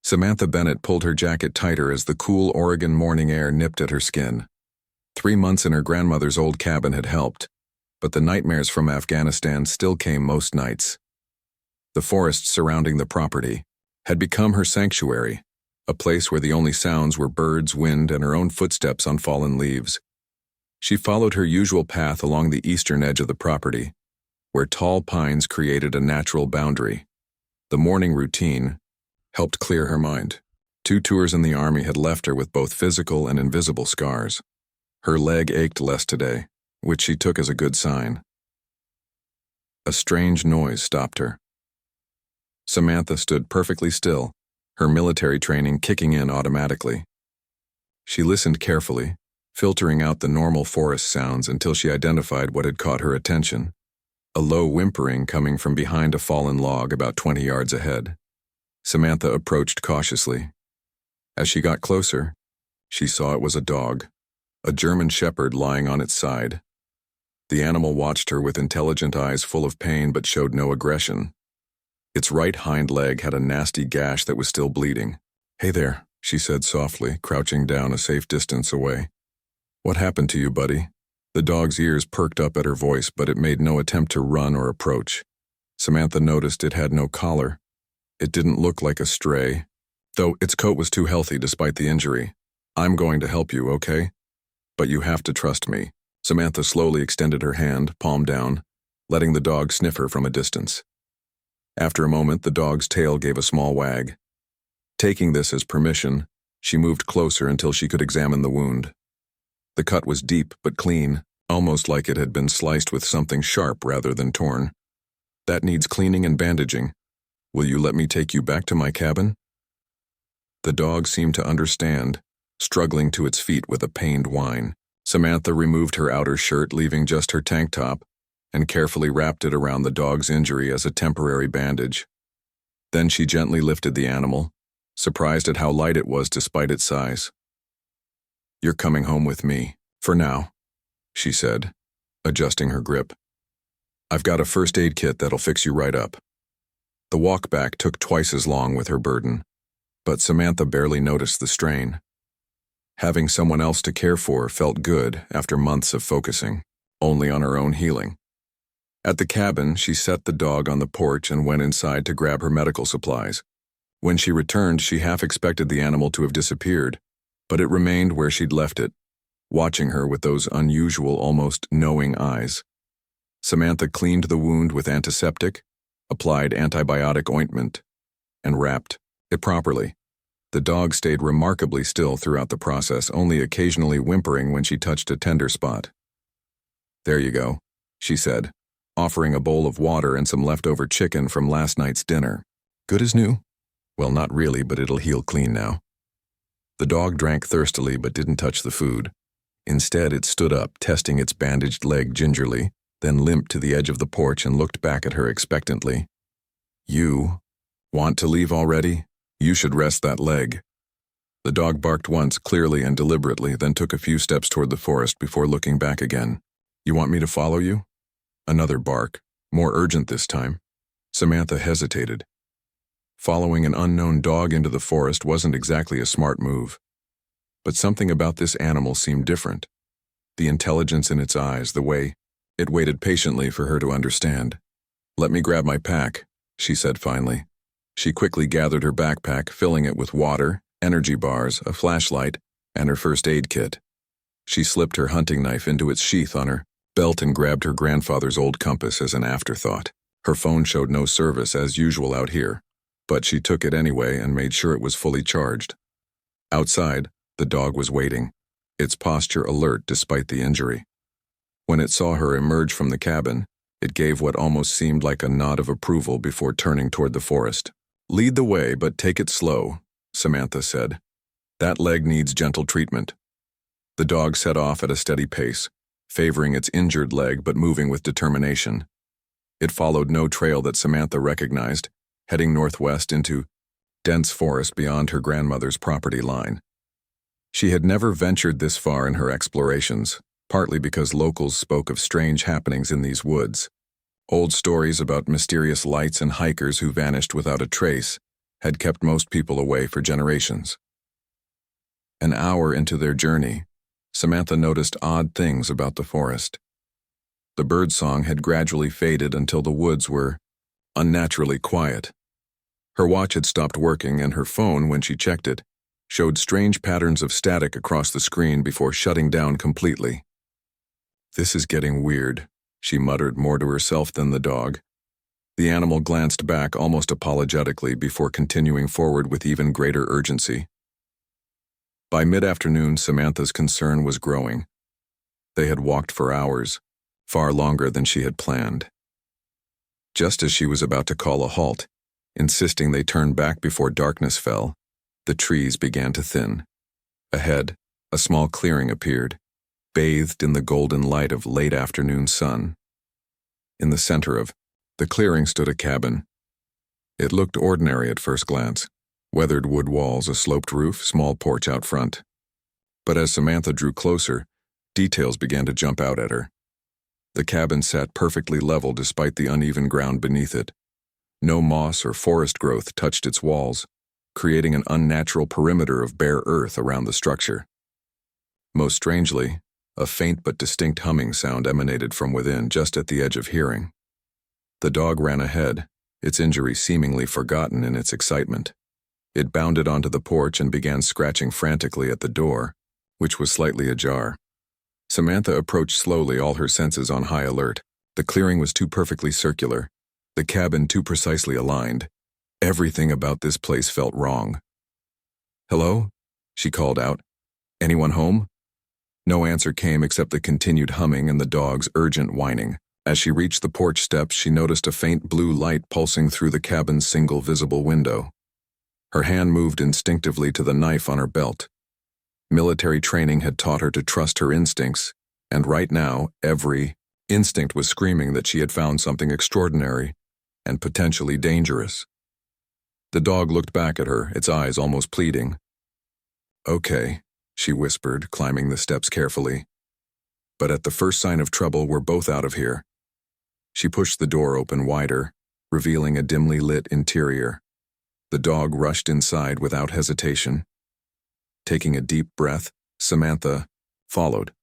Samantha Bennett pulled her jacket tighter as the cool Oregon morning air nipped at her skin. 3 months in her grandmother's old cabin had helped, but the nightmares from Afghanistan still came most nights. The forests surrounding the property had become her sanctuary, a place where the only sounds were birds, wind, and her own footsteps on fallen leaves. She followed her usual path along the eastern edge of the property, where tall pines created a natural boundary. The morning routine helped clear her mind. 2 tours in the Army had left her with both physical and invisible scars. Her leg ached less today, which she took as a good sign. A strange noise stopped her. Samantha stood perfectly still, her military training kicking in automatically. She listened carefully, filtering out the normal forest sounds until she identified what had caught her attention. A low whimpering coming from behind a fallen log about 20 yards ahead. Samantha approached cautiously. As she got closer, she saw it was a dog, a German shepherd lying on its side. The animal watched her with intelligent eyes full of pain but showed no aggression. Its right hind leg had a nasty gash that was still bleeding. "Hey there," she said softly, crouching down a safe distance away. "What happened to you, buddy?" The dog's ears perked up at her voice, but it made no attempt to run or approach. Samantha noticed it had no collar. It didn't look like a stray, though its coat was too healthy despite the injury. "I'm going to help you, okay? But you have to trust me." Samantha slowly extended her hand, palm down, letting the dog sniff her from a distance. After a moment, the dog's tail gave a small wag. Taking this as permission, she moved closer until she could examine the wound. The cut was deep but clean, almost like it had been sliced with something sharp rather than torn. "That needs cleaning and bandaging. Will you let me take you back to my cabin?" The dog seemed to understand, struggling to its feet with a pained whine. Samantha removed her outer shirt, leaving just her tank top, and carefully wrapped it around the dog's injury as a temporary bandage. Then she gently lifted the animal, surprised at how light it was despite its size. "You're coming home with me, for now," she said, adjusting her grip. "I've got a first aid kit that'll fix you right up." The walk back took twice as long with her burden, but Samantha barely noticed the strain. Having someone else to care for felt good after months of focusing only on her own healing. At the cabin, she set the dog on the porch and went inside to grab her medical supplies. When she returned, she half expected the animal to have disappeared, but it remained where she'd left it, watching her with those unusual, almost knowing eyes. Samantha cleaned the wound with antiseptic, applied antibiotic ointment, and wrapped it properly. The dog stayed remarkably still throughout the process, only occasionally whimpering when she touched a tender spot. "There you go," she said, offering a bowl of water and some leftover chicken from last night's dinner. "Good as new?" "Well, not really, but it'll heal clean now." The dog drank thirstily but didn't touch the food. Instead, it stood up, testing its bandaged leg gingerly, then limped to the edge of the porch and looked back at her expectantly. "You want to leave already? You should rest that leg." The dog barked once, clearly and deliberately, then took a few steps toward the forest before looking back again. "You want me to follow you?" Another bark, more urgent this time. Samantha hesitated. Following an unknown dog into the forest wasn't exactly a smart move. But something about this animal seemed different. The intelligence in its eyes, the way it waited patiently for her to understand. "Let me grab my pack," she said finally. She quickly gathered her backpack, filling it with water, energy bars, a flashlight, and her first aid kit. She slipped her hunting knife into its sheath on her belt and grabbed her grandfather's old compass as an afterthought. Her phone showed no service as usual out here, but she took it anyway and made sure it was fully charged. Outside, the dog was waiting, its posture alert despite the injury. When it saw her emerge from the cabin, it gave what almost seemed like a nod of approval before turning toward the forest. "Lead the way, but take it slow," Samantha said. "That leg needs gentle treatment." The dog set off at a steady pace, favoring its injured leg but moving with determination. It followed no trail that Samantha recognized, heading northwest into dense forest beyond her grandmother's property line. She had never ventured this far in her explorations, partly because locals spoke of strange happenings in these woods. Old stories about mysterious lights and hikers who vanished without a trace had kept most people away for generations. An hour into their journey, Samantha noticed odd things about the forest. The birdsong had gradually faded until the woods were unnaturally quiet. Her watch had stopped working, and her phone, when she checked it, showed strange patterns of static across the screen before shutting down completely. "This is getting weird," she muttered, more to herself than the dog. The animal glanced back almost apologetically before continuing forward with even greater urgency. By mid-afternoon, Samantha's concern was growing. They had walked for hours, far longer than she had planned. Just as she was about to call a halt, insisting they turn back before darkness fell, the trees began to thin. Ahead, a small clearing appeared, bathed in the golden light of late afternoon sun. In the center of the clearing stood a cabin. It looked ordinary at first glance: weathered wood walls, a sloped roof, small porch out front. But as Samantha drew closer, details began to jump out at her. The cabin sat perfectly level despite the uneven ground beneath it. No moss or forest growth touched its walls, creating an unnatural perimeter of bare earth around the structure. Most strangely, a faint but distinct humming sound emanated from within, just at the edge of hearing. The dog ran ahead, its injury seemingly forgotten in its excitement. It bounded onto the porch and began scratching frantically at the door, which was slightly ajar. Samantha approached slowly, all her senses on high alert. The clearing was too perfectly circular, the cabin too precisely aligned. Everything about this place felt wrong. "Hello?" she called out. "Anyone home?" No answer came except the continued humming and the dog's urgent whining. As she reached the porch steps, she noticed a faint blue light pulsing through the cabin's single visible window. Her hand moved instinctively to the knife on her belt. Military training had taught her to trust her instincts, and right now, every instinct was screaming that she had found something extraordinary and potentially dangerous. The dog looked back at her, its eyes almost pleading. "Okay," she whispered, climbing the steps carefully. "But at the first sign of trouble, we're both out of here." She pushed the door open wider, revealing a dimly lit interior. The dog rushed inside without hesitation. Taking a deep breath, Samantha followed,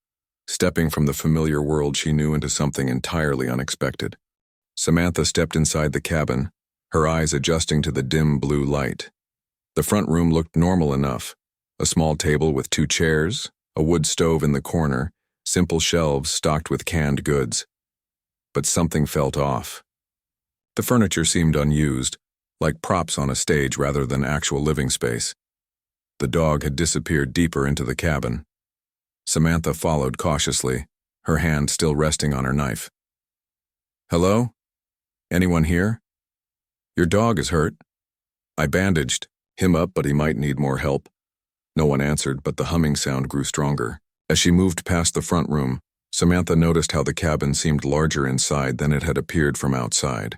stepping from the familiar world she knew into something entirely unexpected. Samantha stepped inside the cabin, her eyes adjusting to the dim blue light. The front room looked normal enough: a small table with 2 chairs, a wood stove in the corner, simple shelves stocked with canned goods. But something felt off. The furniture seemed unused, like props on a stage rather than actual living space. The dog had disappeared deeper into the cabin. Samantha followed cautiously, her hand still resting on her knife. "Hello? Anyone here? Your dog is hurt. I bandaged him up, but he might need more help." No one answered, but the humming sound grew stronger. As she moved past the front room, Samantha noticed how the cabin seemed larger inside than it had appeared from outside.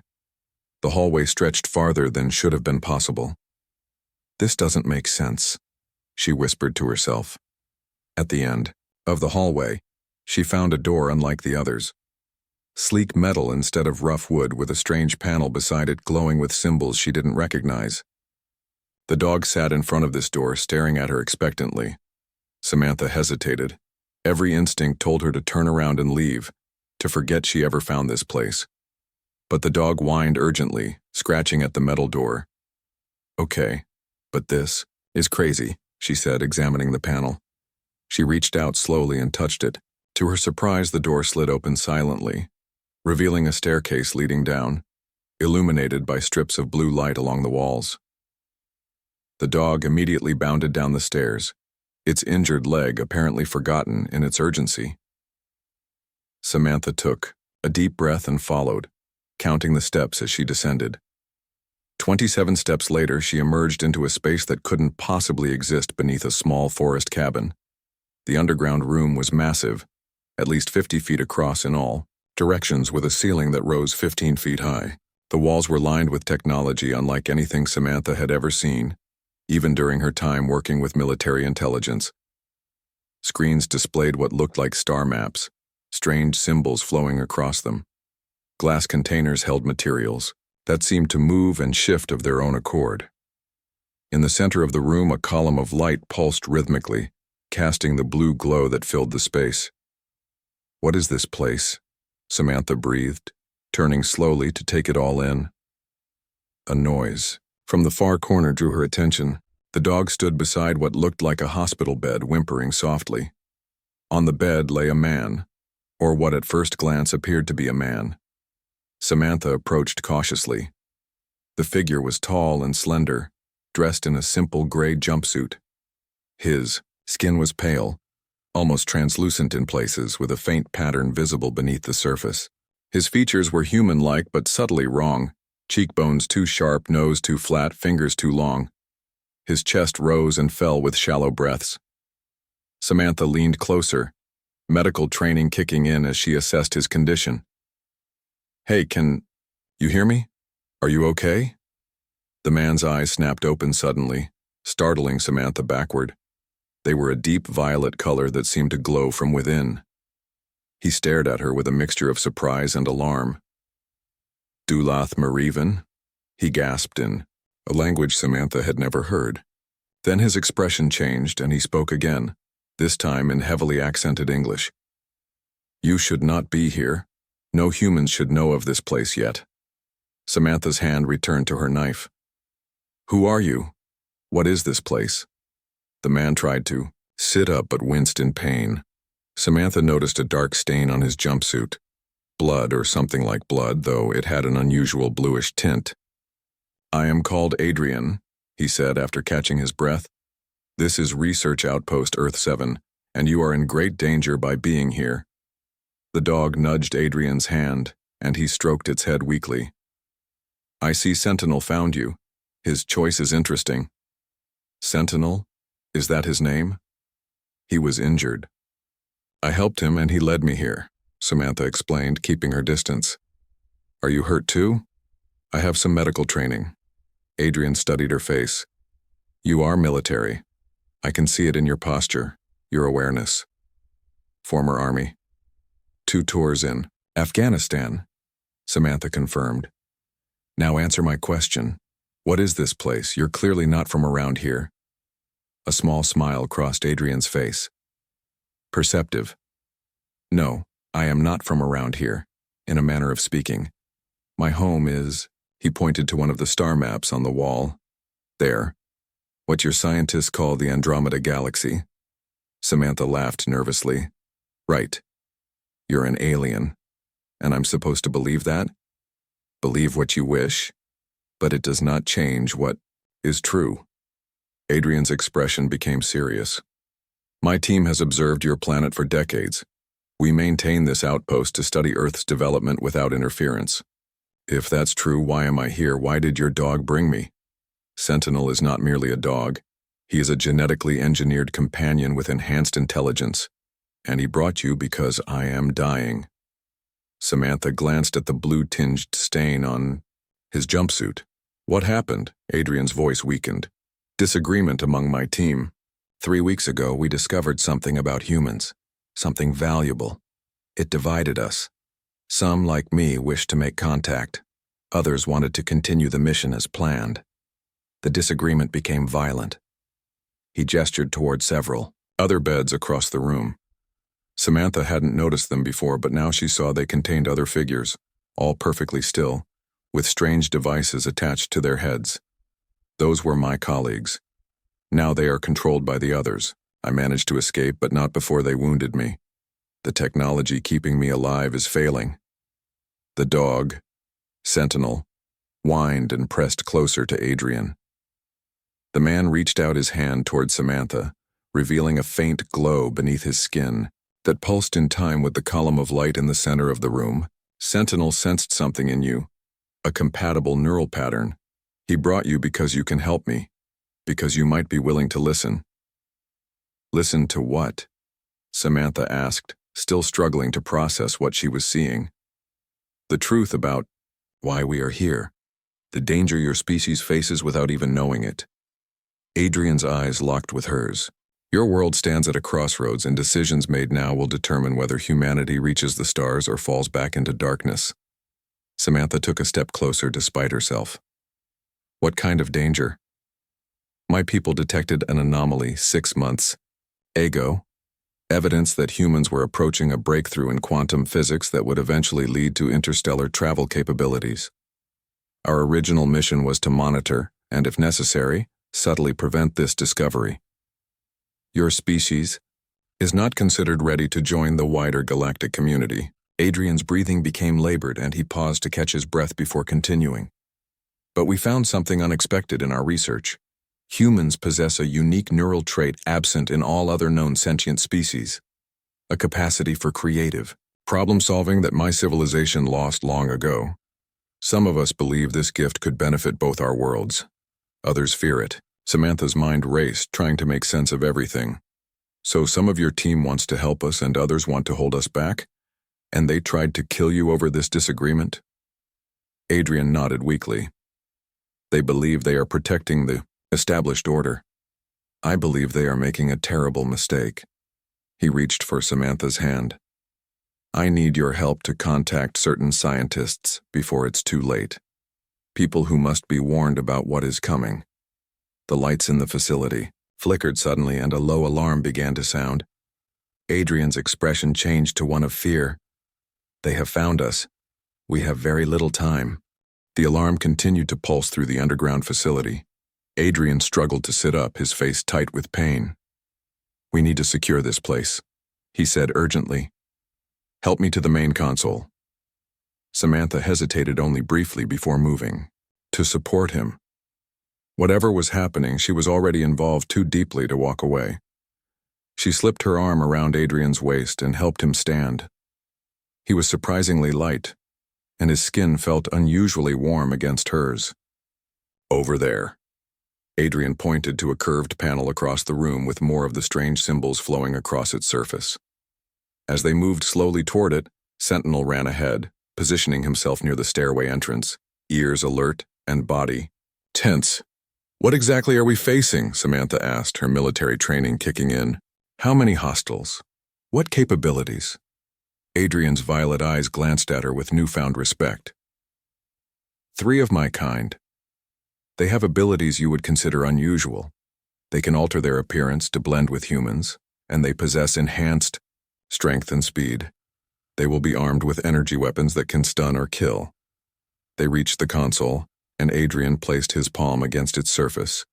The hallway stretched farther than should have been possible. "This doesn't make sense," she whispered to herself. At the end of the hallway, she found a door unlike the others. Sleek metal instead of rough wood, with a strange panel beside it glowing with symbols she didn't recognize. The dog sat in front of this door, staring at her expectantly. Samantha hesitated. Every instinct told her to turn around and leave, to forget she ever found this place. But the dog whined urgently, scratching at the metal door. "Okay, but this is crazy," she said, examining the panel. She reached out slowly and touched it. To her surprise, the door slid open silently, revealing a staircase leading down, illuminated by strips of blue light along the walls. The dog immediately bounded down the stairs, its injured leg apparently forgotten in its urgency. Samantha took a deep breath and followed, counting the steps as she descended. 27 steps later, she emerged into a space that couldn't possibly exist beneath a small forest cabin. The underground room was massive, at least 50 feet across in all directions, with a ceiling that rose 15 feet high. The walls were lined with technology unlike anything Samantha had ever seen, even during her time working with military intelligence. Screens displayed what looked like star maps, strange symbols flowing across them. Glass containers held materials that seemed to move and shift of their own accord. In the center of the room, a column of light pulsed rhythmically, casting the blue glow that filled the space. "What is this place?" Samantha breathed, turning slowly to take it all in. A noise from the far corner drew her attention. The dog stood beside what looked like a hospital bed, whimpering softly. On the bed lay a man, or what at first glance appeared to be a man. Samantha approached cautiously. The figure was tall and slender, dressed in a simple gray jumpsuit. His skin was pale, almost translucent in places, with a faint pattern visible beneath the surface. His features were human-like but subtly wrong, cheekbones too sharp, nose too flat, fingers too long. His chest rose and fell with shallow breaths. Samantha leaned closer, medical training kicking in as she assessed his condition. "Hey, can you hear me? Are you okay?" The man's eyes snapped open suddenly, startling Samantha backward. They were a deep violet color that seemed to glow from within. He stared at her with a mixture of surprise and alarm. "Dulath Marivan?" he gasped in a language Samantha had never heard. Then his expression changed and he spoke again, this time in heavily accented English. "You should not be here. No humans should know of this place yet." Samantha's hand returned to her knife. "Who are you? What is this place?" The man tried to sit up but winced in pain. Samantha noticed a dark stain on his jumpsuit. Blood or something like blood, though it had an unusual bluish tint. "I am called Adrian," he said after catching his breath. "This is Research Outpost Earth 7, and you are in great danger by being here." The dog nudged Adrian's hand, and he stroked its head weakly. "I see Sentinel found you. His choice is interesting." "Sentinel? Is that his name?" "He was injured. I helped him and he led me here," Samantha explained, keeping her distance. "Are you hurt too?" "I have some medical training." Adrian studied her face. "You are military. I can see it in your posture, your awareness." "Former Army." "2 tours in Afghanistan," Samantha confirmed. "Now answer my question. What is this place? You're clearly not from around here." A small smile crossed Adrian's face. "Perceptive. No, I am not from around here, in a manner of speaking. My home is," he pointed to one of the star maps on the wall. "There. What your scientists call the Andromeda Galaxy." Samantha laughed nervously. "Right. You're an alien. And I'm supposed to believe that? Believe what you wish, but it does not change what is true." Adrian's expression became serious. "My team has observed your planet for decades. We maintain this outpost to study Earth's development without interference. If that's true, why am I here? Why did your dog bring me? Sentinel is not merely a dog. He is a genetically engineered companion with enhanced intelligence. And he brought you because I am dying." Samantha glanced at the blue-tinged stain on his jumpsuit. "What happened?" Adrian's voice weakened. "Disagreement among my team. 3 weeks ago, we discovered something about humans. Something valuable. It divided us. Some, like me, wished to make contact. Others wanted to continue the mission as planned. The disagreement became violent." He gestured toward several other beds across the room. Samantha hadn't noticed them before, but now she saw they contained other figures, all perfectly still, with strange devices attached to their heads. Those were my colleagues. Now they are controlled by the others. I managed to escape, but not before they wounded me. The technology keeping me alive is failing." The dog, Sentinel, whined and pressed closer to Adrian. The man reached out his hand toward Samantha, revealing a faint glow beneath his skin that pulsed in time with the column of light in the center of the room. "Sentinel sensed something in you, a compatible neural pattern. He brought you because you can help me, because you might be willing to listen." "Listen to what?" Samantha asked, still struggling to process what she was seeing. "The truth about why we are here, the danger your species faces without even knowing it." Adrian's eyes locked with hers. "Your world stands at a crossroads, and decisions made now will determine whether humanity reaches the stars or falls back into darkness." Samantha took a step closer despite herself. "What kind of danger?" My people detected an anomaly 6 months ago, evidence that humans were approaching a breakthrough in quantum physics that would eventually lead to interstellar travel capabilities. Our original mission was to monitor, and if necessary, subtly prevent this discovery. Your species is not considered ready to join the wider galactic community. Adrian's breathing became labored and he paused to catch his breath before continuing. But we found something unexpected in our research. Humans possess a unique neural trait absent in all other known sentient species. A capacity for creative problem-solving that my civilization lost long ago. Some of us believe this gift could benefit both our worlds. Others fear it. Samantha's mind raced, trying to make sense of everything. So some of your team wants to help us and others want to hold us back? And they tried to kill you over this disagreement? Adrian nodded weakly. They believe they are protecting the established order. I believe they are making a terrible mistake. He reached for Samantha's hand. I need your help to contact certain scientists before it's too late. People who must be warned about what is coming. The lights in the facility flickered suddenly and a low alarm began to sound. Adrian's expression changed to one of fear. They have found us. We have very little time. The alarm continued to pulse through the underground facility. Adrian struggled to sit up, his face tight with pain. We need to secure this place, he said urgently. Help me to the main console. Samantha hesitated only briefly before moving. To support him. Whatever was happening, she was already involved too deeply to walk away. She slipped her arm around Adrian's waist and helped him stand. He was surprisingly light, and his skin felt unusually warm against hers. Over there. Adrian pointed to a curved panel across the room with more of the strange symbols flowing across its surface. As they moved slowly toward it, Sentinel ran ahead, positioning himself near the stairway entrance, ears alert and body tense. What exactly are we facing? Samantha asked, her military training kicking in. How many hostiles? What capabilities? Adrian's violet eyes glanced at her with newfound respect. 3 of my kind. They have abilities you would consider unusual. They can alter their appearance to blend with humans, and they possess enhanced strength and speed. They will be armed with energy weapons that can stun or kill. They reached the console, and Adrian placed his palm against its surface.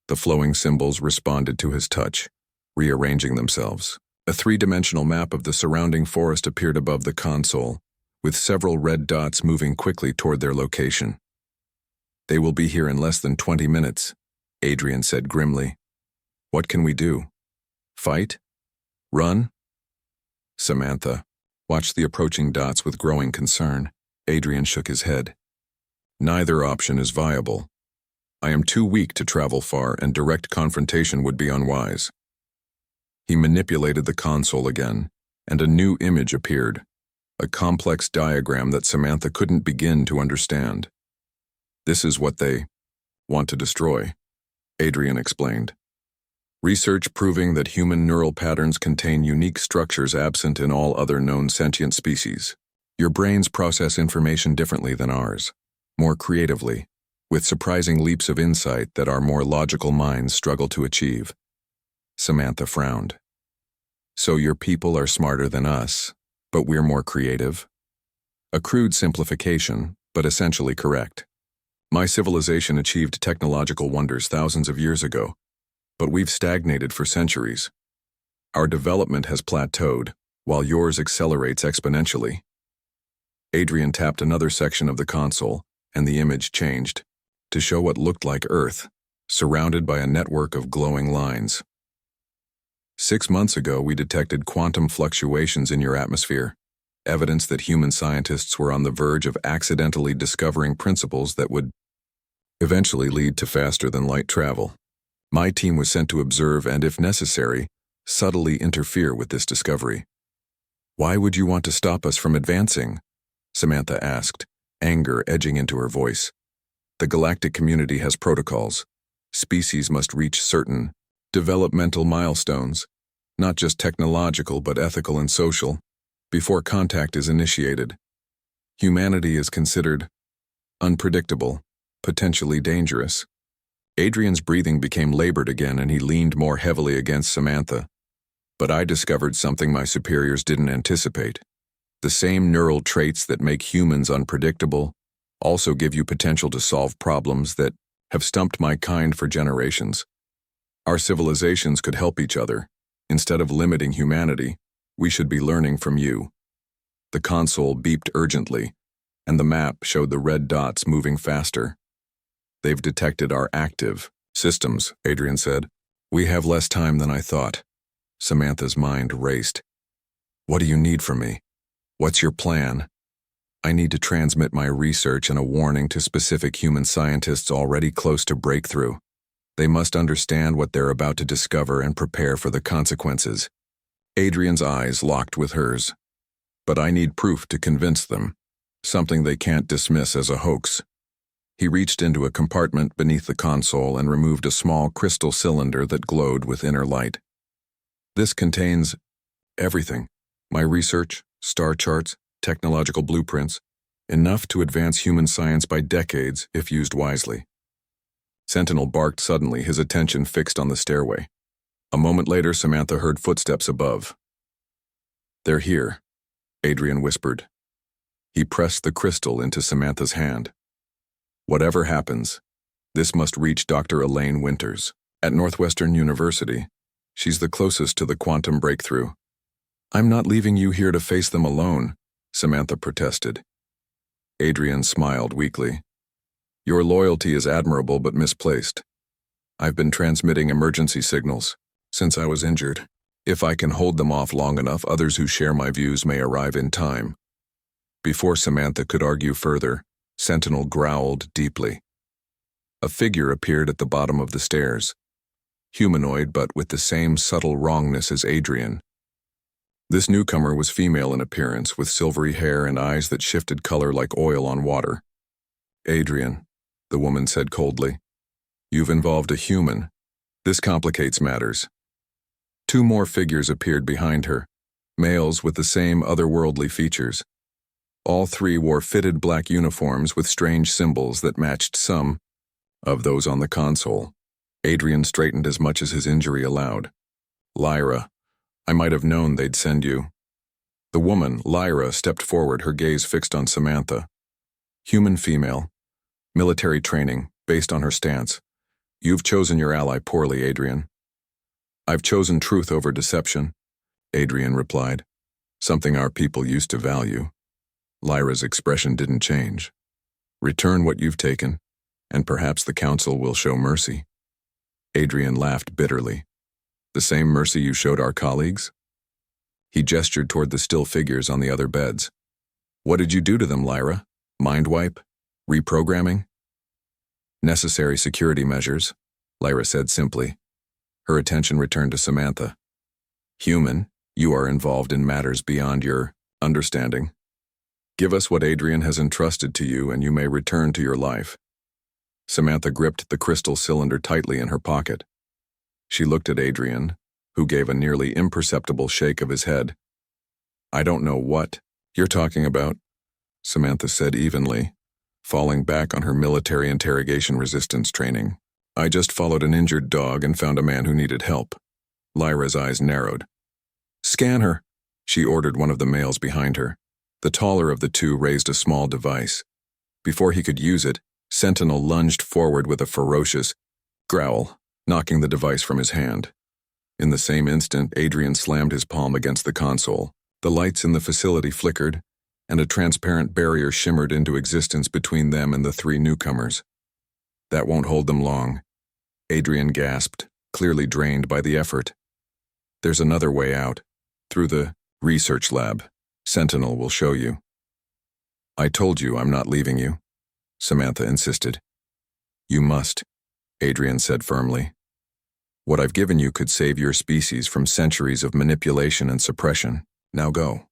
The flowing symbols responded to his touch, rearranging themselves. A 3-dimensional map of the surrounding forest appeared above the console, with several red dots moving quickly toward their location. They will be here in less than 20 minutes, Adrian said grimly. What can we do? Fight? Run? Samantha watched the approaching dots with growing concern. Adrian shook his head. Neither option is viable. I am too weak to travel far, and direct confrontation would be unwise. He manipulated the console again, and a new image appeared, a complex diagram that Samantha couldn't begin to understand. This is what they want to destroy, Adrian explained. Research proving that human neural patterns contain unique structures absent in all other known sentient species. Your brains process information differently than ours, more creatively, with surprising leaps of insight that our more logical minds struggle to achieve. Samantha frowned. So your people are smarter than us, but we're more creative? A crude simplification, but essentially correct. My civilization achieved technological wonders thousands of years ago, but we've stagnated for centuries. Our development has plateaued, while yours accelerates exponentially. Adrian tapped another section of the console, and the image changed, to show what looked like Earth, surrounded by a network of glowing lines. 6 months ago, we detected quantum fluctuations in your atmosphere, evidence that human scientists were on the verge of accidentally discovering principles that would eventually lead to faster-than-light travel. My team was sent to observe and, if necessary, subtly interfere with this discovery. Why would you want to stop us from advancing? Samantha asked, anger edging into her voice. The galactic community has protocols. Species must reach certain developmental milestones, not just technological but ethical and social, before contact is initiated. Humanity is considered unpredictable, potentially dangerous. Adrian's breathing became labored again and he leaned more heavily against Samantha. But I discovered something my superiors didn't anticipate. The same neural traits that make humans unpredictable also give you potential to solve problems that have stumped my kind for generations. Our civilizations could help each other. Instead of limiting humanity, we should be learning from you. The console beeped urgently, and the map showed the red dots moving faster. They've detected our active systems, Adrian said. We have less time than I thought. Samantha's mind raced. What do you need from me? What's your plan? I need to transmit my research and a warning to specific human scientists already close to breakthrough. They must understand what they're about to discover and prepare for the consequences. Adrian's eyes locked with hers. But I need proof to convince them, something they can't dismiss as a hoax. He reached into a compartment beneath the console and removed a small crystal cylinder that glowed with inner light. This contains everything. My research, star charts, technological blueprints, enough to advance human science by decades if used wisely. Sentinel barked suddenly, his attention fixed on the stairway. A moment later, Samantha heard footsteps above. They're here, Adrian whispered. He pressed the crystal into Samantha's hand. Whatever happens, this must reach Dr. Elaine Winters at Northwestern University. She's the closest to the quantum breakthrough. I'm not leaving you here to face them alone, Samantha protested. Adrian smiled weakly. Your loyalty is admirable but misplaced. I've been transmitting emergency signals since I was injured. If I can hold them off long enough, others who share my views may arrive in time. Before Samantha could argue further, Sentinel growled deeply. A figure appeared at the bottom of the stairs. Humanoid, but with the same subtle wrongness as Adrian. This newcomer was female in appearance, with silvery hair and eyes that shifted color like oil on water. Adrian, the woman said coldly, you've involved a human. This complicates matters. Two more figures appeared behind her, males with the same otherworldly features. All three wore fitted black uniforms with strange symbols that matched some of those on the console. Adrian straightened as much as his injury allowed. Lyra, I might have known they'd send you. The woman, Lyra, stepped forward, her gaze fixed on Samantha. Human female. Military training, based on her stance. You've chosen your ally poorly, Adrian. I've chosen truth over deception, Adrian replied. Something our people used to value. Lyra's expression didn't change. Return what you've taken, and perhaps the council will show mercy. Adrian laughed bitterly. The same mercy you showed our colleagues? He gestured toward the still figures on the other beds. What did you do to them, Lyra? Mind wipe? Reprogramming? Necessary security measures, Lyra said simply. Her attention returned to Samantha. Human, you are involved in matters beyond your understanding. Give us what Adrian has entrusted to you and you may return to your life. Samantha gripped the crystal cylinder tightly in her pocket. She looked at Adrian, who gave a nearly imperceptible shake of his head. I don't know what you're talking about, Samantha said evenly, falling back on her military interrogation resistance training. I just followed an injured dog and found a man who needed help. Lyra's eyes narrowed. Scan her, she ordered one of the males behind her. The taller of the two raised a small device. Before he could use it, Sentinel lunged forward with a ferocious growl, knocking the device from his hand. In the same instant, Adrian slammed his palm against the console. The lights in the facility flickered, and a transparent barrier shimmered into existence between them and the three newcomers. That won't hold them long, Adrian gasped, clearly drained by the effort. There's another way out, through the research lab. Sentinel will show you. I told you I'm not leaving you, Samantha insisted. You must, Adrian said firmly. What I've given you could save your species from centuries of manipulation and suppression. Now go.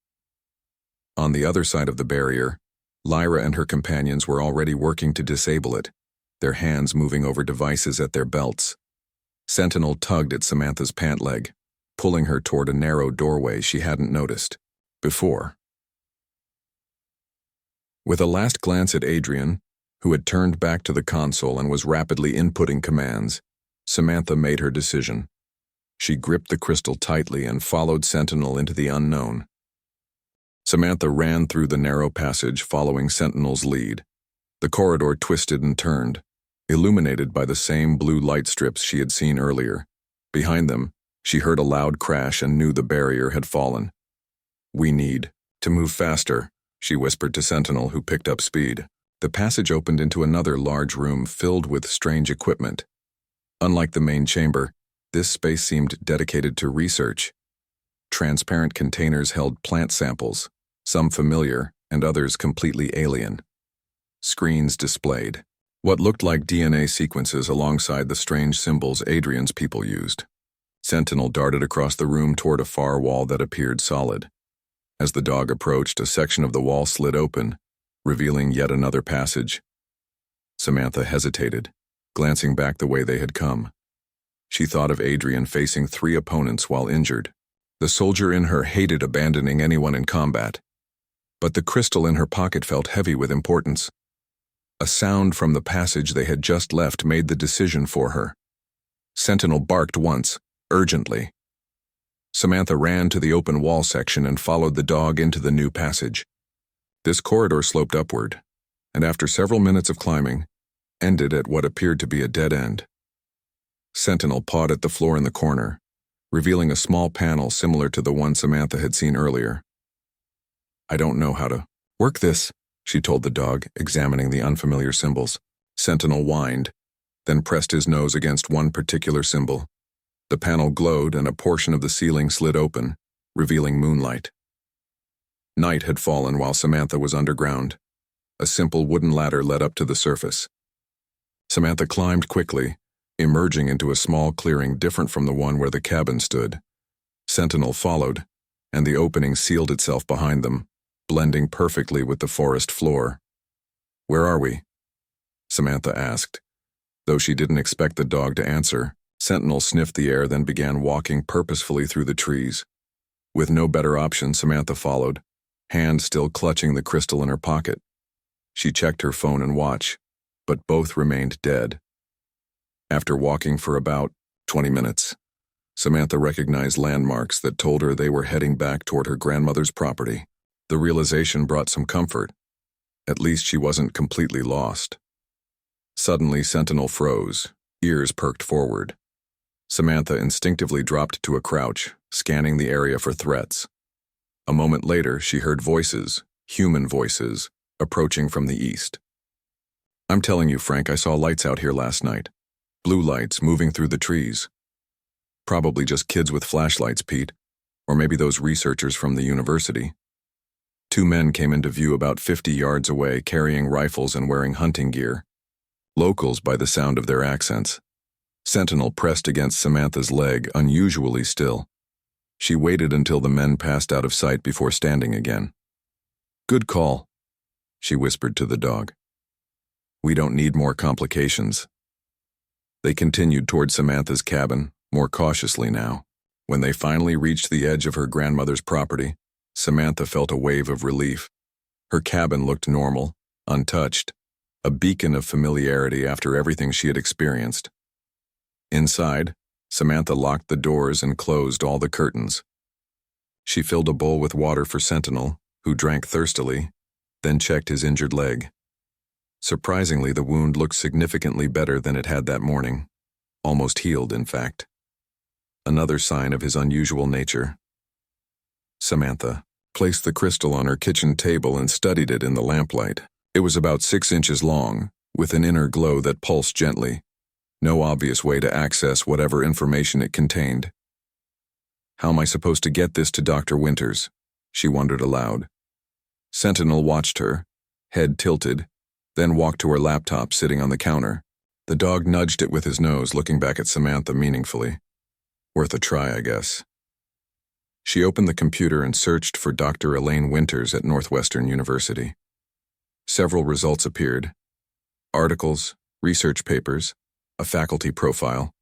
On the other side of the barrier, Lyra and her companions were already working to disable it, their hands moving over devices at their belts. Sentinel tugged at Samantha's pant leg, pulling her toward a narrow doorway she hadn't noticed before. With a last glance at Adrian, who had turned back to the console and was rapidly inputting commands. Samantha made her decision. She gripped the crystal tightly and followed Sentinel into the unknown. Samantha ran through the narrow passage, following Sentinel's lead. The corridor twisted and turned, illuminated by the same blue light strips she had seen earlier. Behind them, she heard a loud crash and knew the barrier had fallen. "We need to move faster," she whispered to Sentinel, who picked up speed. The passage opened into another large room filled with strange equipment. Unlike the main chamber, this space seemed dedicated to research. Transparent containers held plant samples, some familiar and others completely alien. Screens displayed what looked like DNA sequences alongside the strange symbols Adrian's people used. Sentinel darted across the room toward a far wall that appeared solid. As the dog approached, a section of the wall slid open, revealing yet another passage. Samantha hesitated, glancing back the way they had come. She thought of Adrian facing 3 opponents while injured. The soldier in her hated abandoning anyone in combat. But the crystal in her pocket felt heavy with importance. A sound from the passage they had just left made the decision for her. Sentinel barked once, urgently. Samantha ran to the open wall section and followed the dog into the new passage. This corridor sloped upward, and after several minutes of climbing, ended at what appeared to be a dead end. Sentinel pawed at the floor in the corner, revealing a small panel similar to the one Samantha had seen earlier. "I don't know how to work this," she told the dog, examining the unfamiliar symbols. Sentinel whined, then pressed his nose against one particular symbol. The panel glowed and a portion of the ceiling slid open, revealing moonlight. Night had fallen while Samantha was underground. A simple wooden ladder led up to the surface. Samantha climbed quickly, emerging into a small clearing different from the one where the cabin stood. Sentinel followed, and the opening sealed itself behind them, blending perfectly with the forest floor. "Where are we?" Samantha asked. Though she didn't expect the dog to answer, Sentinel sniffed the air, then began walking purposefully through the trees. With no better option, Samantha followed, hand still clutching the crystal in her pocket. She checked her phone and watch, but both remained dead. After walking for about 20 minutes, Samantha recognized landmarks that told her they were heading back toward her grandmother's property. The realization brought some comfort. At least she wasn't completely lost. Suddenly, Sentinel froze, ears perked forward. Samantha instinctively dropped to a crouch, scanning the area for threats. A moment later, she heard voices, human voices, approaching from the east. "I'm telling you, Frank, I saw lights out here last night. Blue lights moving through the trees. Probably just kids with flashlights, Pete, or maybe those researchers from the university." 2 men came into view about 50 yards away, carrying rifles and wearing hunting gear. Locals by the sound of their accents. Sentinel pressed against Samantha's leg, unusually still. She waited until the men passed out of sight before standing again. "Good call," she whispered to the dog. "We don't need more complications." They continued toward Samantha's cabin, more cautiously now. When they finally reached the edge of her grandmother's property, Samantha felt a wave of relief. Her cabin looked normal, untouched, a beacon of familiarity after everything she had experienced. Inside, Samantha locked the doors and closed all the curtains. She filled a bowl with water for Sentinel, who drank thirstily, then checked his injured leg. Surprisingly, the wound looked significantly better than it had that morning. Almost healed, in fact. Another sign of his unusual nature. Samantha placed the crystal on her kitchen table and studied it in the lamplight. It was about 6 inches long, with an inner glow that pulsed gently. No obvious way to access whatever information it contained. "How am I supposed to get this to Dr. Winters?" she wondered aloud. Sentinel watched her, head tilted, then walked to her laptop sitting on the counter. The dog nudged it with his nose, looking back at Samantha meaningfully. Worth a try, I guess. She opened the computer and searched for Dr. Elaine Winters at Northwestern University. Several results appeared. Articles, research papers, a faculty profile.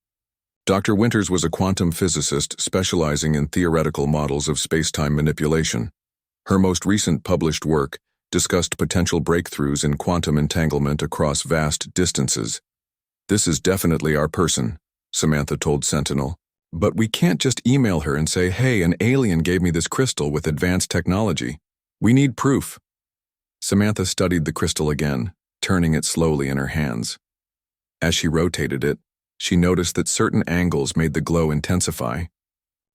Dr. Winters was a quantum physicist specializing in theoretical models of space-time manipulation. Her most recent published work, discussed potential breakthroughs in quantum entanglement across vast distances. "This is definitely our person," Samantha told Sentinel. "But we can't just email her and say, 'Hey, an alien gave me this crystal with advanced technology.' We need proof." Samantha studied the crystal again, turning it slowly in her hands. As she rotated it, she noticed that certain angles made the glow intensify.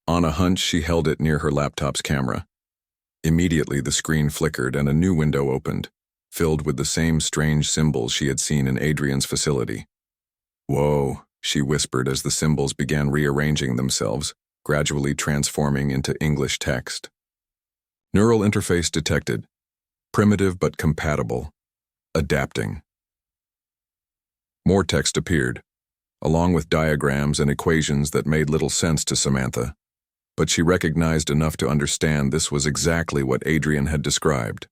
On a hunch, she held it near her laptop's camera. Immediately, the screen flickered and a new window opened, filled with the same strange symbols she had seen in Adrian's facility. "Whoa," she whispered as the symbols began rearranging themselves, gradually transforming into English text. "Neural interface detected. Primitive but compatible. Adapting." More text appeared, along with diagrams and equations that made little sense to Samantha, but she recognized enough to understand this was exactly what Adrian had described.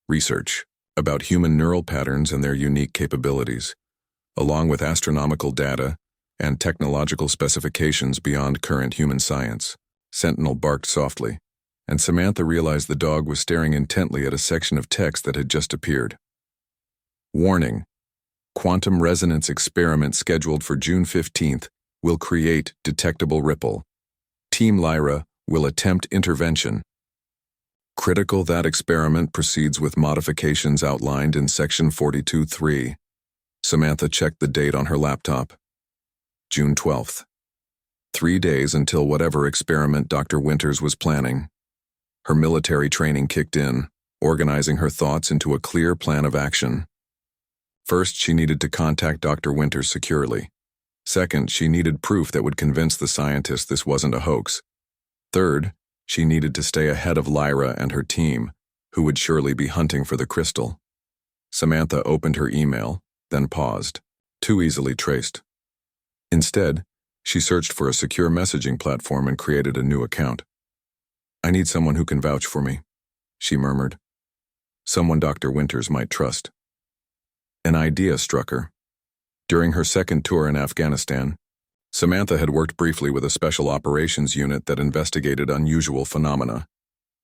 Research about human neural patterns and their unique capabilities, along with astronomical data and technological specifications beyond current human science. Sentinel barked softly, and Samantha realized the dog was staring intently at a section of text that had just appeared. "Warning. Quantum resonance experiment scheduled for June 15th will create detectable ripple. Team Lyra will attempt intervention. Critical that experiment proceeds with modifications outlined in Section 42.3. Samantha checked the date on her laptop. June 12th. 3 days until whatever experiment Dr. Winters was planning. Her military training kicked in, organizing her thoughts into a clear plan of action. First, she needed to contact Dr. Winters securely. Second, she needed proof that would convince the scientists this wasn't a hoax. Third, she needed to stay ahead of Lyra and her team, who would surely be hunting for the crystal. Samantha opened her email, then paused. Too easily traced. Instead, she searched for a secure messaging platform and created a new account. "I need someone who can vouch for me," she murmured. "Someone Dr. Winters might trust." An idea struck her. During her second tour in Afghanistan, Samantha had worked briefly with a special operations unit that investigated unusual phenomena,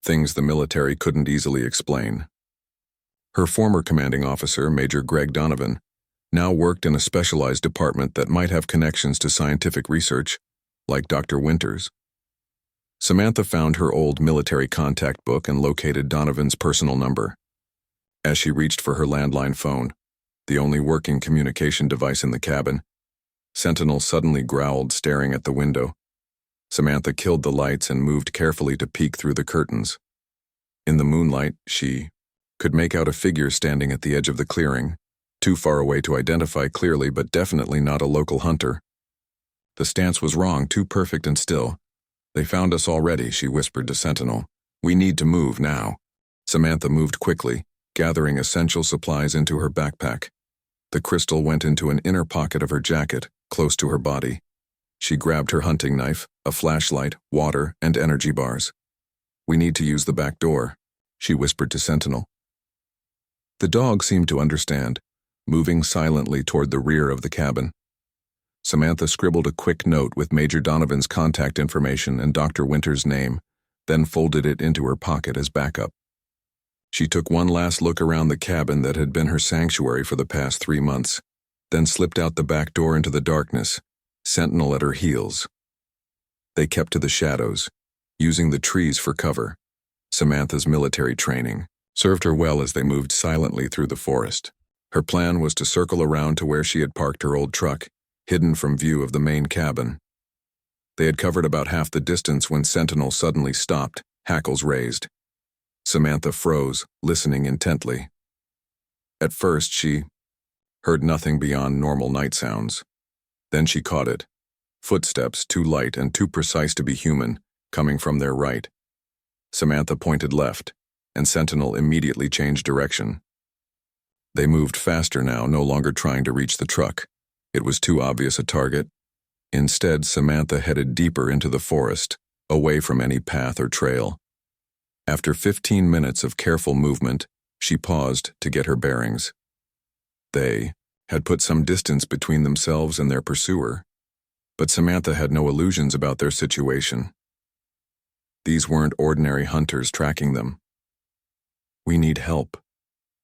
things the military couldn't easily explain. Her former commanding officer, Major Greg Donovan, now worked in a specialized department that might have connections to scientific research, like Dr. Winters. Samantha found her old military contact book and located Donovan's personal number. As she reached for her landline phone, the only working communication device in the cabin, Sentinel suddenly growled, staring at the window. Samantha killed the lights and moved carefully to peek through the curtains. In the moonlight, she could make out a figure standing at the edge of the clearing, too far away to identify clearly but definitely not a local hunter. The stance was wrong, too perfect and still. "They found us already," she whispered to Sentinel. "We need to move now." Samantha moved quickly, gathering essential supplies into her backpack. The crystal went into an inner pocket of her jacket, close to her body. She grabbed her hunting knife, a flashlight, water, and energy bars. "We need to use the back door," she whispered to Sentinel. The dog seemed to understand, moving silently toward the rear of the cabin. Samantha scribbled a quick note with Major Donovan's contact information and Dr. Winters' name, then folded it into her pocket as backup. She took one last look around the cabin that had been her sanctuary for the past 3 months, then slipped out the back door into the darkness, Sentinel at her heels. They kept to the shadows, using the trees for cover. Samantha's military training served her well as they moved silently through the forest. Her plan was to circle around to where she had parked her old truck, hidden from view of the main cabin. They had covered about half the distance when Sentinel suddenly stopped, hackles raised. Samantha froze, listening intently. At first, she heard nothing beyond normal night sounds. Then she caught it. Footsteps, too light and too precise to be human, coming from their right. Samantha pointed left, and Sentinel immediately changed direction. They moved faster now, no longer trying to reach the truck. It was too obvious a target. Instead, Samantha headed deeper into the forest, away from any path or trail. After 15 minutes of careful movement, she paused to get her bearings. They had put some distance between themselves and their pursuer, but Samantha had no illusions about their situation. These weren't ordinary hunters tracking them. "We need help,"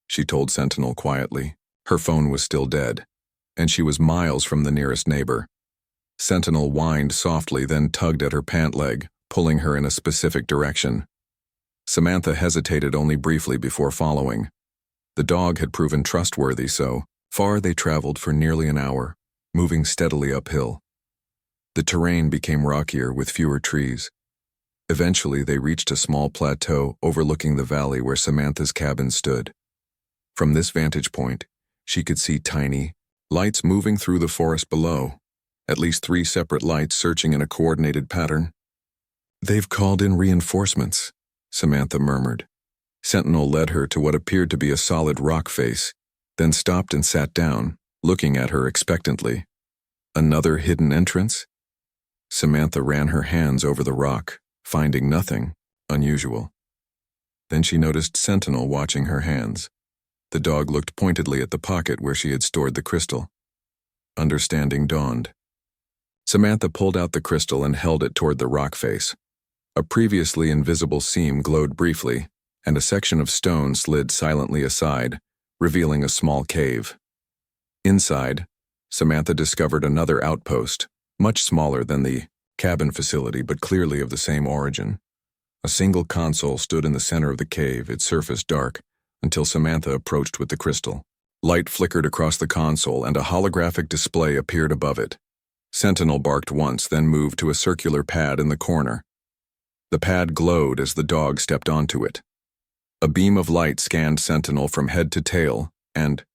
she told Sentinel quietly. Her phone was still dead, and she was miles from the nearest neighbor. Sentinel whined softly, then tugged at her pant leg, pulling her in a specific direction. Samantha hesitated only briefly before following. The dog had proven trustworthy, so far they traveled for nearly an hour, moving steadily uphill. The terrain became rockier with fewer trees. Eventually, they reached a small plateau overlooking the valley where Samantha's cabin stood. From this vantage point, she could see tiny lights moving through the forest below, at least 3 separate lights searching in a coordinated pattern. "They've called in reinforcements," Samantha murmured. Sentinel led her to what appeared to be a solid rock face, then stopped and sat down, looking at her expectantly. Another hidden entrance? Samantha ran her hands over the rock, finding nothing unusual. Then she noticed Sentinel watching her hands. The dog looked pointedly at the pocket where she had stored the crystal. Understanding dawned. Samantha pulled out the crystal and held it toward the rock face. A previously invisible seam glowed briefly, and a section of stone slid silently aside, revealing a small cave. Inside, Samantha discovered another outpost, much smaller than the cabin facility but clearly of the same origin. A single console stood in the center of the cave, its surface dark, until Samantha approached with the crystal. Light flickered across the console and a holographic display appeared above it. Sentinel barked once, then moved to a circular pad in the corner. The pad glowed as the dog stepped onto it. A beam of light scanned Sentinel from head to tail, and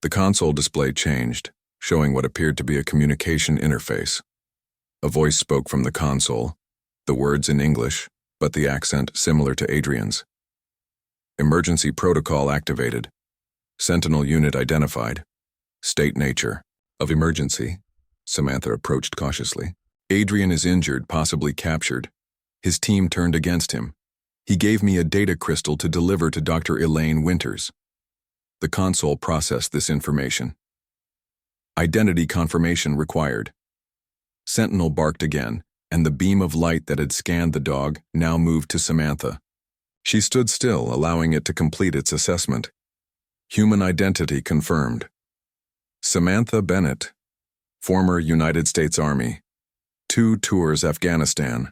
the console display changed, showing what appeared to be a communication interface. A voice spoke from the console, the words in English, but the accent similar to Adrian's. "Emergency protocol activated. Sentinel unit identified. State nature of emergency." Samantha approached cautiously. "Adrian is injured, possibly captured. His team turned against him. He gave me a data crystal to deliver to Dr. Elaine Winters." The console processed this information. "Identity confirmation required." Sentinel barked again, and the beam of light that had scanned the dog now moved to Samantha. She stood still, allowing it to complete its assessment. Human identity confirmed. Samantha Bennett, former United States Army, 2 tours Afghanistan,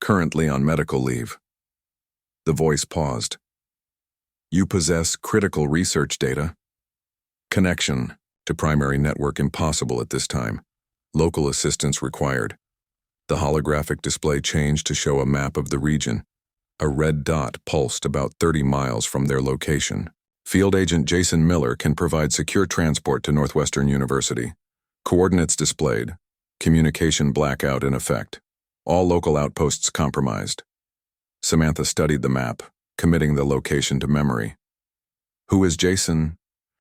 currently on medical leave. The voice paused. "You possess critical research data. Connection to primary network impossible at this time. Local assistance required." The holographic display changed to show a map of the region. A red dot pulsed about 30 miles from their location. "Field Agent Jason Miller can provide secure transport to Northwestern University. Coordinates displayed. Communication blackout in effect. All local outposts compromised." Samantha studied the map, committing the location to memory. "Who is Jason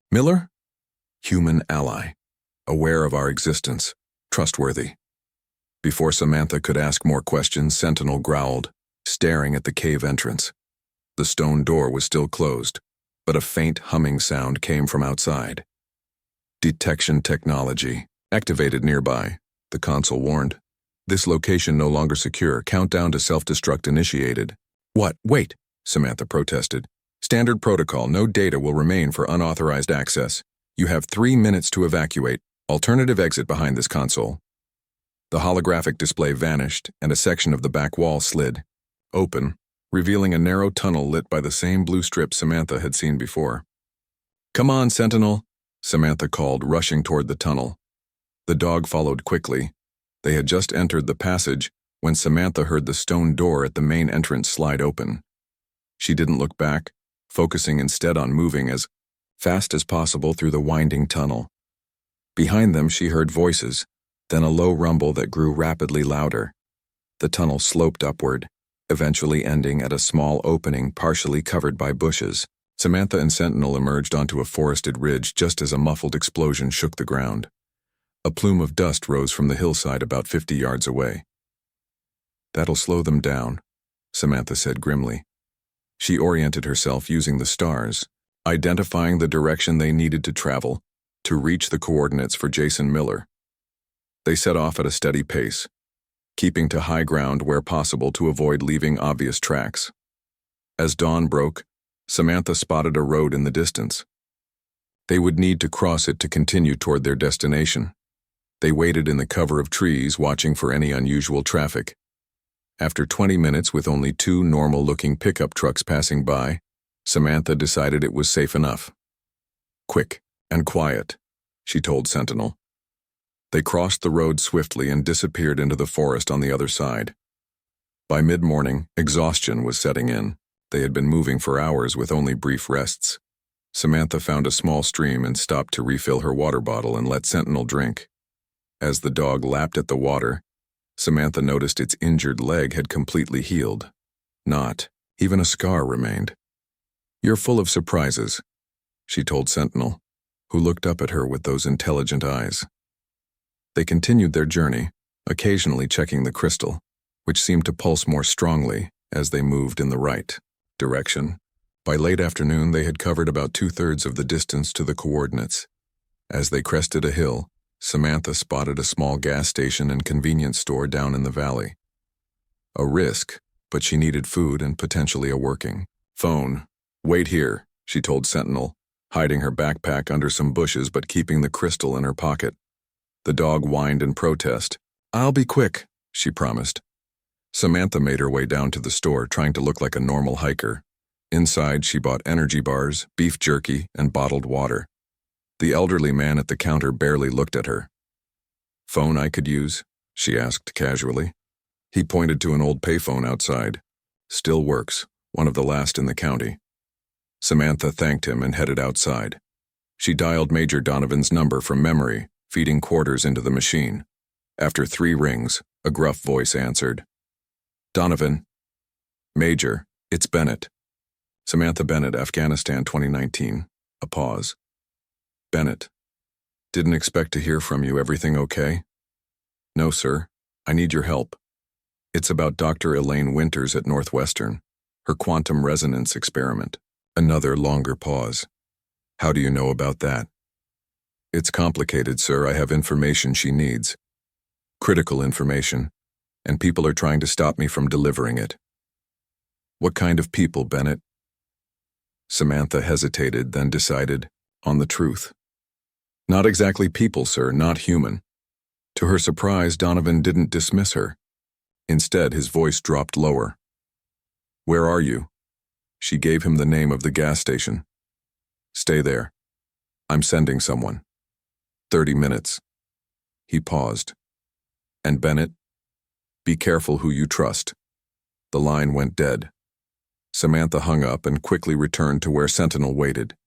Miller?" "Human ally. Aware of our existence. Trustworthy." Before Samantha could ask more questions, Sentinel growled, staring at the cave entrance. The stone door was still closed, but a faint humming sound came from outside. "Detection technology activated nearby," the console warned. "This location no longer secure. Countdown to self-destruct initiated." "What? Wait," Samantha protested. "Standard protocol. No data will remain for unauthorized access. You have 3 minutes to evacuate. Alternative exit behind this console." The holographic display vanished, and a section of the back wall slid open, revealing a narrow tunnel lit by the same blue strip Samantha had seen before. "Come on, Sentinel," Samantha called, rushing toward the tunnel. The dog followed quickly. They had just entered the passage when Samantha heard the stone door at the main entrance slide open. She didn't look back, focusing instead on moving as fast as possible through the winding tunnel. Behind them she heard voices, then a low rumble that grew rapidly louder. The tunnel sloped upward, eventually ending at a small opening partially covered by bushes. Samantha and Sentinel emerged onto a forested ridge just as a muffled explosion shook the ground. A plume of dust rose from the hillside about 50 yards away. "That'll slow them down," Samantha said grimly. She oriented herself using the stars, identifying the direction they needed to travel to reach the coordinates for Jason Miller. They set off at a steady pace, keeping to high ground where possible to avoid leaving obvious tracks. As dawn broke, Samantha spotted a road in the distance. They would need to cross it to continue toward their destination. They waited in the cover of trees, watching for any unusual traffic. After 20 minutes with only two normal-looking pickup trucks passing by, Samantha decided it was safe enough. "Quick and quiet," she told Sentinel. They crossed the road swiftly and disappeared into the forest on the other side. By mid-morning, exhaustion was setting in. They had been moving for hours with only brief rests. Samantha found a small stream and stopped to refill her water bottle and let Sentinel drink. As the dog lapped at the water, Samantha noticed its injured leg had completely healed. Not even a scar remained. "You're full of surprises," she told Sentinel, who looked up at her with those intelligent eyes. They continued their journey, occasionally checking the crystal, which seemed to pulse more strongly as they moved in the right direction. By late afternoon, they had covered about 2/3 of the distance to the coordinates. As they crested a hill, Samantha spotted a small gas station and convenience store down in the valley. A risk, but she needed food and potentially a working phone. "Wait here," she told Sentinel, hiding her backpack under some bushes but keeping the crystal in her pocket. The dog whined in protest. "I'll be quick," she promised. Samantha made her way down to the store, trying to look like a normal hiker. Inside, she bought energy bars, beef jerky, and bottled water. The elderly man at the counter barely looked at her. "Phone I could use?" she asked casually. He pointed to an old payphone outside. "Still works, one of the last in the county." Samantha thanked him and headed outside. She dialed Major Donovan's number from memory, feeding quarters into the machine. After 3 rings, a gruff voice answered. "Donovan." "Major, it's Bennett." "Samantha Bennett, Afghanistan 2019. A pause. "Bennett. Didn't expect to hear from you. Everything okay?" "No, sir. I need your help. It's about Dr. Elaine Winters at Northwestern, her quantum resonance experiment." Another longer pause. "How do you know about that?" "It's complicated, sir. I have information she needs. Critical information, and people are trying to stop me from delivering it." "What kind of people, Bennett?" Samantha hesitated, then decided on the truth. "Not exactly people, sir, not human." To her surprise, Donovan didn't dismiss her. Instead, his voice dropped lower. "Where are you?" She gave him the name of the gas station. "Stay there. I'm sending someone. 30 minutes. He paused. "And Bennett, be careful who you trust." The line went dead. Samantha hung up and quickly returned to where Sentinel waited.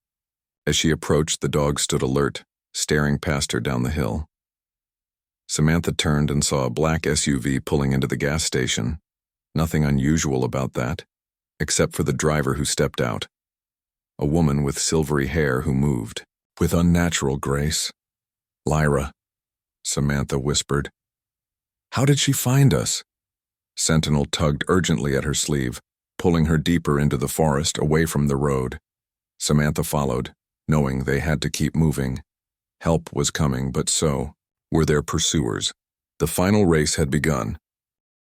As she approached, the dog stood alert, staring past her down the hill. Samantha turned and saw a black SUV pulling into the gas station. Nothing unusual about that, except for the driver who stepped out. A woman with silvery hair who moved, with unnatural grace. "Lyra," Samantha whispered. "How did she find us?" Sentinel tugged urgently at her sleeve, pulling her deeper into the forest, away from the road. Samantha followed, knowing they had to keep moving. Help was coming, but so were their pursuers. The final race had begun.